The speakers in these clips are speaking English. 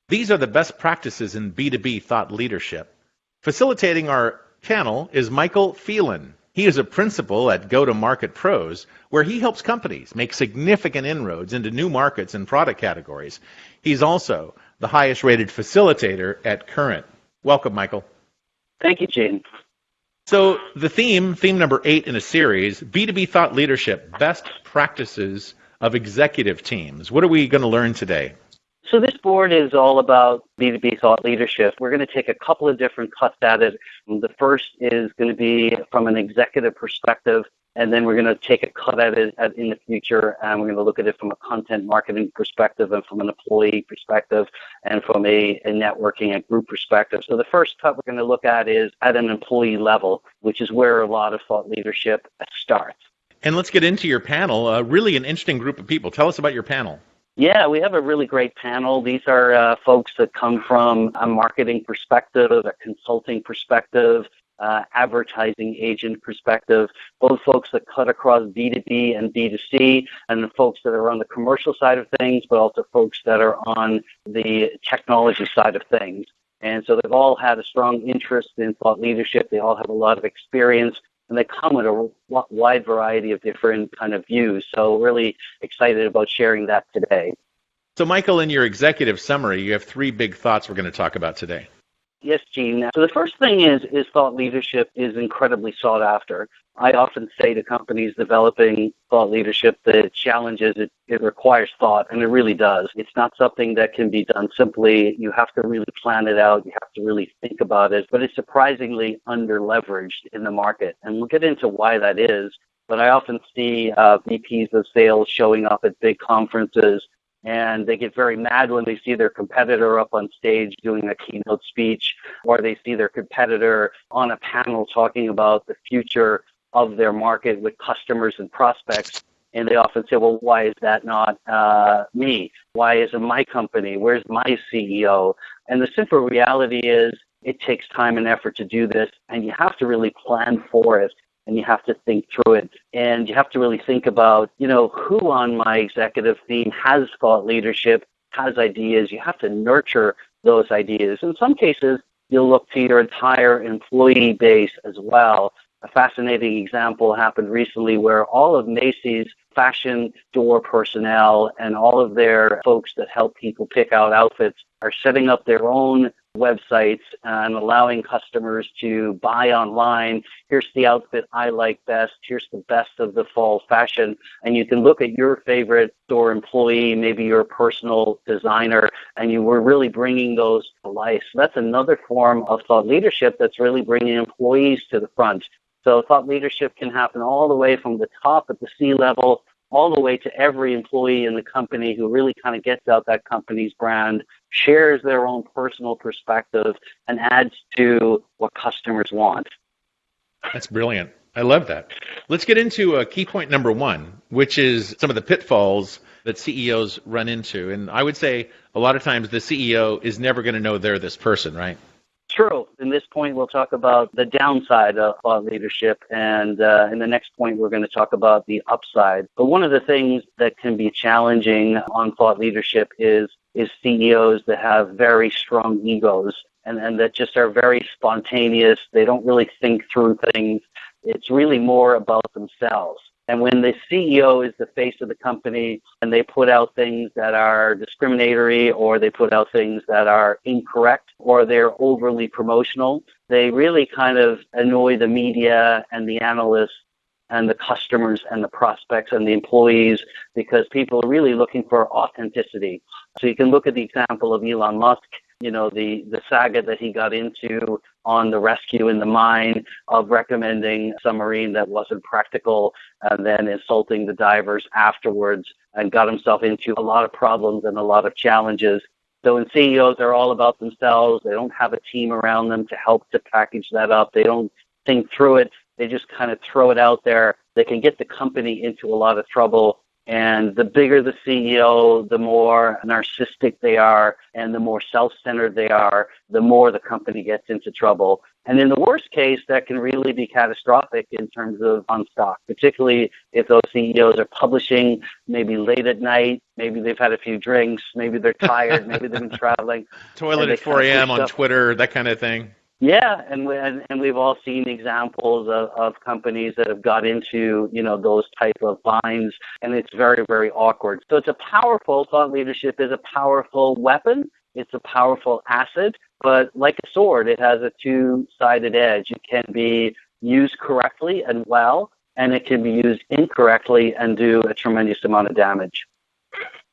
These are the best practices in B2B thought leadership. Facilitating our panel is Michael Phelan. He is a principal at Go-to-Market Pros, where he helps companies make significant inroads into new markets and product categories. He's also the highest rated facilitator at Currnt. Welcome, Michael. Thank you, Gene. So the theme number 8 in a series, B2B thought leadership, best practices of executive teams. What are we going to learn today? So this board is all about B2B thought leadership. We're going to take a couple of different cuts at it. The first is going to be from an executive perspective, and then we're going to take a cut at it in the future, and we're going to look at it from a content marketing perspective and from an employee perspective and from a networking and group perspective. So the first cut we're going to look at is at an employee level, which is where a lot of thought leadership starts. And let's get into your panel. Really an interesting group of people. Tell us about your panel. Yeah, we have a really great panel. These are folks that come from a marketing perspective, a consulting perspective, advertising agent perspective, both folks that cut across B2B and B2C, and the folks that are on the commercial side of things, but also folks that are on the technology side of things. And so they've all had a strong interest in thought leadership. They all have a lot of experience, and they come with a wide variety of different kind of views. So really excited about sharing that today. So Michael, in your executive summary, you have 3 big thoughts we're going to talk about today. Yes, Gene. So the first thing is thought leadership is incredibly sought after. I often say to companies developing thought leadership, the challenge is it requires thought, and it really does. It's not something that can be done simply. You have to really plan it out. You have to really think about it. But it's surprisingly under-leveraged in the market. And we'll get into why that is. But I often see VPs of sales showing up at big conferences, and they get very mad when they see their competitor up on stage doing a keynote speech, or they see their competitor on a panel talking about the future of their market with customers and prospects. And they often say, well, why is that not me? Why isn't my company? Where's my CEO? And the simple reality is it takes time and effort to do this, and you have to really plan for it. And you have to think through it. And you have to really think about, who on my executive team has thought leadership, has ideas. You have to nurture those ideas. In some cases, you'll look to your entire employee base as well. A fascinating example happened recently where all of Macy's fashion store personnel and all of their folks that help people pick out outfits are setting up their own websites and allowing customers to buy online. Here's the outfit I like best. Here's the best of the fall fashion. And you can look at your favorite store employee, maybe your personal designer, and you were really bringing those to life. So that's another form of thought leadership that's really bringing employees to the front. So thought leadership can happen all the way from the top at the C-level all the way to every employee in the company who really kind of gets out that company's brand, shares their own personal perspective, and adds to what customers want. That's brilliant. I love that. Let's get into key point number 1, which is some of the pitfalls that CEOs run into. And I would say a lot of times the CEO is never going to know they're this person, right? True. In this point, we'll talk about the downside of thought leadership, and in the next point, we're going to talk about the upside. But one of the things that can be challenging on thought leadership is CEOs that have very strong egos and that just are very spontaneous. They don't really think through things. It's really more about themselves. And when the CEO is the face of the company and they put out things that are discriminatory or they put out things that are incorrect or they're overly promotional, they really kind of annoy the media and the analysts and the customers and the prospects and the employees because people are really looking for authenticity. So you can look at the example of Elon Musk, the saga that he got into on the rescue in the mine of recommending a submarine that wasn't practical and then insulting the divers afterwards and got himself into a lot of problems and a lot of challenges. So when CEOs are all about themselves, they don't have a team around them to help to package that up. They don't think through it. They just kind of throw it out there. They can get the company into a lot of trouble. And the bigger the CEO, the more narcissistic they are and the more self-centered they are, the more the company gets into trouble. And in the worst case, that can really be catastrophic in terms of on stock, particularly if those CEOs are publishing maybe late at night, maybe they've had a few drinks, maybe they're tired, maybe they've been traveling. Toilet at 4 a.m. on Twitter, that kind of thing. Yeah, and we've all seen examples of companies that have got into, those type of binds, and it's very, very awkward. So thought leadership is a powerful weapon. It's a powerful asset, but like a sword, it has a two-sided edge. It can be used correctly and well, and it can be used incorrectly and do a tremendous amount of damage.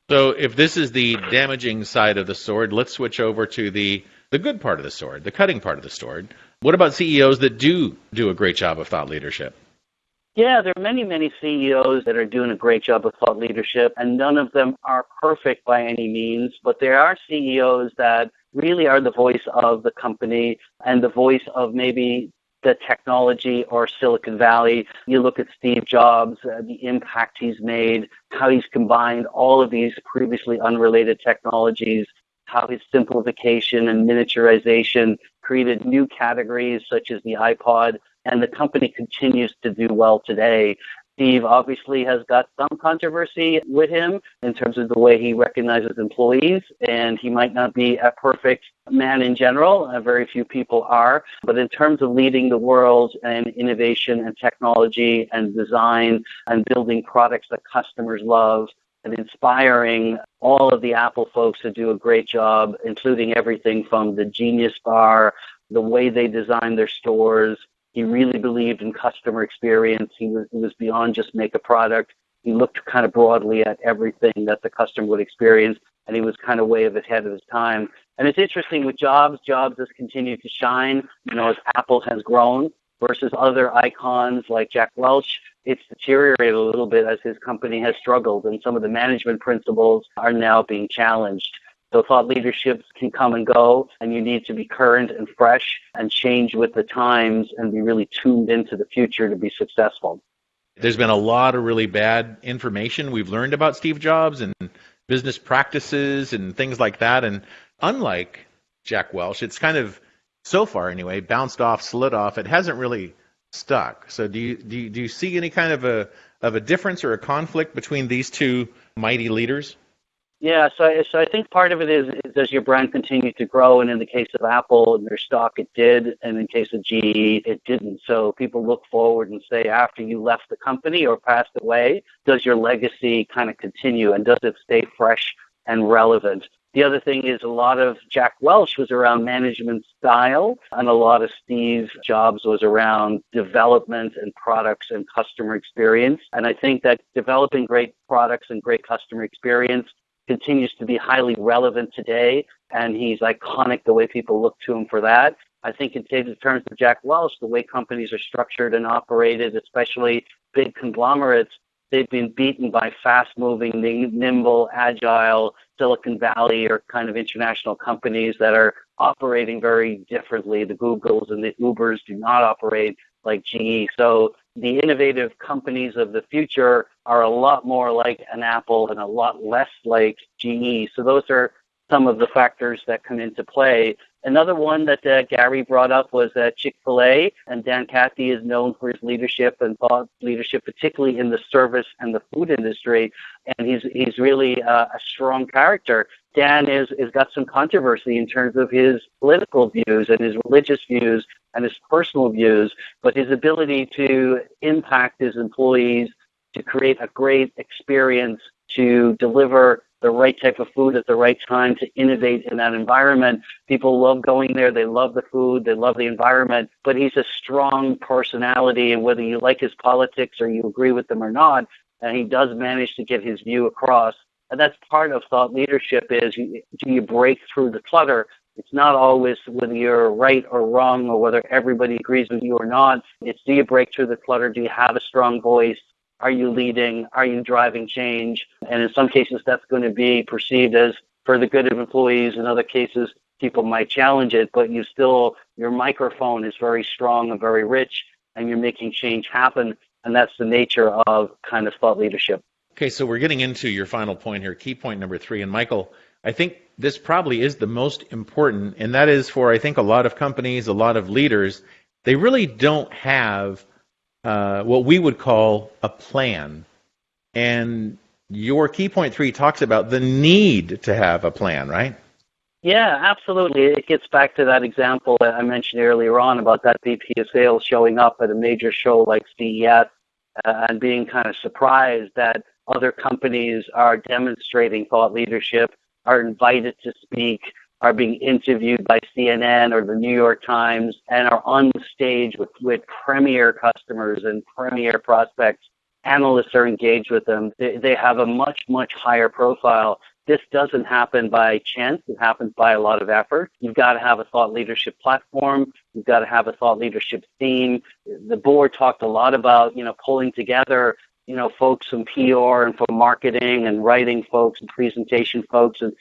So if this is the damaging side of the sword, let's switch over to the good part of the sword, the cutting part of the sword. What about CEOs that do a great job of thought leadership? Yeah, there are many, many CEOs that are doing a great job of thought leadership, and none of them are perfect by any means, but there are CEOs that really are the voice of the company and the voice of maybe the technology or Silicon Valley. You look at Steve Jobs, the impact he's made, how he's combined all of these previously unrelated technologies, how his simplification and miniaturization created new categories such as the iPod, and the company continues to do well today. Steve obviously has got some controversy with him in terms of the way he recognizes employees, and he might not be a perfect man in general. Very few people are. But in terms of leading the world and innovation and technology and design and building products that customers love, and inspiring all of the Apple folks to do a great job, including everything from the Genius Bar, the way they design their stores. He really believed in customer experience. He was beyond just make a product. He looked kind of broadly at everything that the customer would experience, and he was kind of way ahead of his time. And it's interesting with Jobs. Jobs has continued to shine, as Apple has grown, versus other icons like Jack Welch. It's deteriorated a little bit as his company has struggled, and some of the management principles are now being challenged. So thought leadership can come and go, and you need to be current and fresh and change with the times and be really tuned into the future to be successful. There's been a lot of really bad information we've learned about Steve Jobs and business practices and things like that. And unlike Jack Welch, it's kind of, so far anyway, bounced off, slid off. It hasn't really stuck. So do you see any kind of a difference or a conflict between these two mighty leaders? Yeah, so I think part of it is does your brand continue to grow? And in the case of Apple and their stock, it did. And in the case of GE, it didn't. So people look forward and say, after you left the company or passed away, does your legacy kind of continue? And does it stay fresh and relevant? The other thing is a lot of Jack Welch was around management style, and a lot of Steve Jobs was around development and products and customer experience. And I think that developing great products and great customer experience continues to be highly relevant today, and he's iconic the way people look to him for that. I think in terms of Jack Welch, the way companies are structured and operated, especially big conglomerates, they've been beaten by fast-moving, nimble, agile Silicon Valley or kind of international companies that are operating very differently. The Googles and the Ubers do not operate like GE. So the innovative companies of the future are a lot more like an Apple and a lot less like GE. So those are some of the factors that come into play. Another one that Gary brought up was Chick-fil-A, and Dan Cathy is known for his leadership and thought leadership, particularly in the service and the food industry, and he's really a strong character. Dan is got some controversy in terms of his political views and his religious views and his personal views, but his ability to impact his employees, to create a great experience, to deliver the right type of food at the right time, to innovate in that environment. People love going there. They love the food. They love the environment. But he's a strong personality, and whether you like his politics or you agree with them or not, and he does manage to get his view across. And that's part of thought leadership is, do you break through the clutter? It's not always whether you're right or wrong or whether everybody agrees with you or not. It's, do you break through the clutter? Do you have a strong voice? Are you leading? Are you driving change? And in some cases, that's going to be perceived as for the good of employees. In other cases, people might challenge it, but your microphone is very strong and very rich, and you're making change happen. And that's the nature of kind of thought leadership. Okay, so we're getting into your final point here, key point number 3. And Michael, I think this probably is the most important, and that is for, I think, a lot of companies, a lot of leaders, they really don't have what we would call a plan. And your key point 3 talks about the need to have a plan, right? Yeah, absolutely. It gets back to that example that I mentioned earlier on about that VP of sales showing up at a major show like CES and being kind of surprised that other companies are demonstrating thought leadership, are invited to speak, are being interviewed by CNN or the New York Times, and are on the stage with premier customers and premier prospects. Analysts are engaged with them. They have a much, much higher profile. This doesn't happen by chance. It happens by a lot of effort. You've got to have a thought leadership platform. You've got to have a thought leadership theme. The board talked a lot about, pulling together, folks from PR and from marketing and writing folks and presentation folks and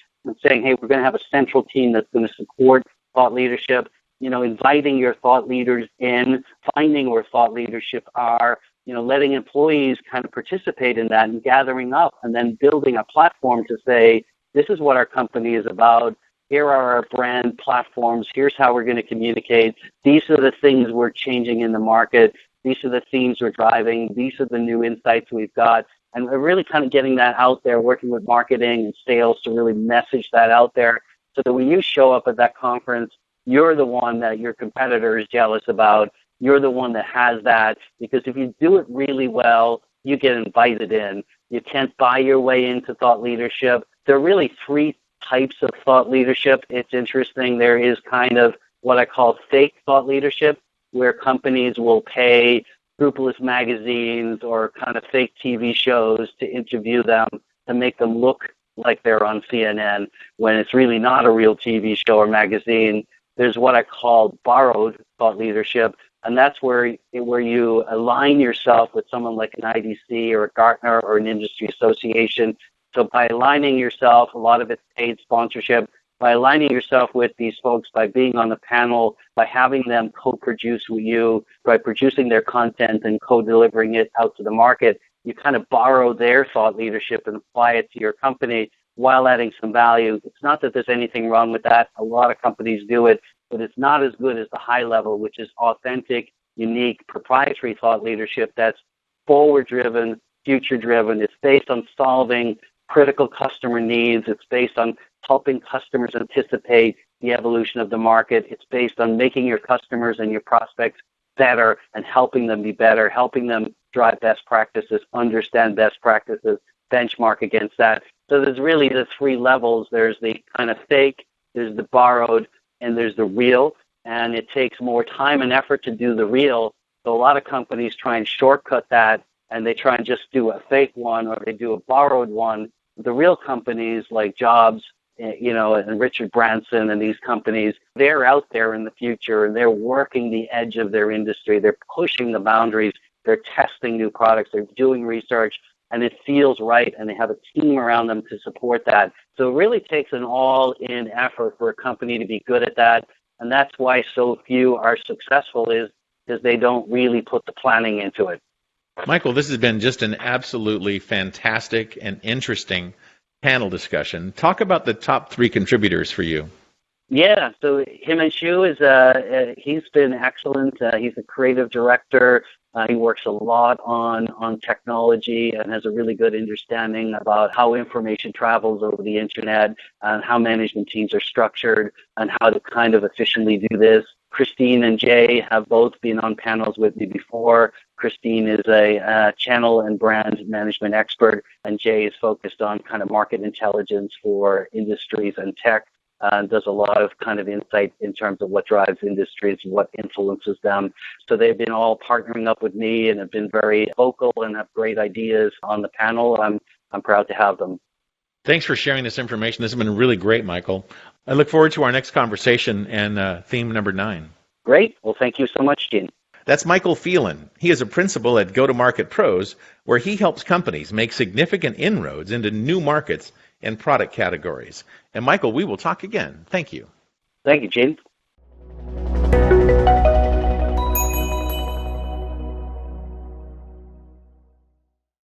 saying, hey, we're going to have a central team that's going to support thought leadership, inviting your thought leaders in, finding where thought leadership are, letting employees kind of participate in that and gathering up and then building a platform to say, this is what our company is about. Here are our brand platforms. Here's how we're going to communicate. These are the things we're changing in the market. These are the themes we're driving. These are the new insights we've got. And we're really kind of getting that out there, working with marketing and sales to really message that out there so that when you show up at that conference, you're the one that your competitor is jealous about. You're the one that has that, because if you do it really well, you get invited in. You can't buy your way into thought leadership. There are really 3 types of thought leadership. It's interesting. There is kind of what I call fake thought leadership, where companies will pay scrupulous magazines or kind of fake TV shows to interview them to make them look like they're on CNN when it's really not a real TV show or magazine. There's what I call borrowed thought leadership, and that's where you align yourself with someone like an IDC or a Gartner or an industry association. So by aligning yourself, a lot of it's paid sponsorship, by aligning yourself with these folks, by being on the panel, by having them co-produce with you, by producing their content and co-delivering it out to the market, you kind of borrow their thought leadership and apply it to your company while adding some value. It's not that there's anything wrong with that. A lot of companies do it, but it's not as good as the high level, which is authentic, unique, proprietary thought leadership that's forward-driven, future-driven. It's based on solving critical customer needs. It's based on helping customers anticipate the evolution of the market. It's based on making your customers and your prospects better and helping them be better, helping them drive best practices, understand best practices, benchmark against that. So there's really the 3 levels. There's the kind of fake, there's the borrowed, and there's the real. And it takes more time and effort to do the real. So a lot of companies try and shortcut that, and they try and just do a fake one or they do a borrowed one. The real companies like Jobs, and Richard Branson and these companies, they're out there in the future and they're working the edge of their industry. They're pushing the boundaries. They're testing new products. They're doing research, and it feels right, and they have a team around them to support that. So it really takes an all-in effort for a company to be good at that, and that's why so few are successful is because they don't really put the planning into it. Michael, this has been just an absolutely fantastic and interesting panel discussion. Talk about the top 3 contributors for you. Yeah, so Himanshu he's been excellent. He's a creative director. He works a lot on technology and has a really good understanding about how information travels over the internet and how management teams are structured and how to kind of efficiently do this. Christine and Jay have both been on panels with me before. Christine is a channel and brand management expert, and Jay is focused on kind of market intelligence for industries and tech. Does a lot of kind of insight in terms of what drives industries, what influences them. So they've been all partnering up with me and have been very vocal and have great ideas on the panel. I'm proud to have them. Thanks for sharing this information. This has been really great, Michael. I look forward to our next conversation and theme number 9. Great. Well, thank you so much, Gene. That's Michael Phelan. He is a principal at Go-to-Market Pros, where he helps companies make significant inroads into new markets and product categories. And Michael, we will talk again. Thank you. Thank you, Gene.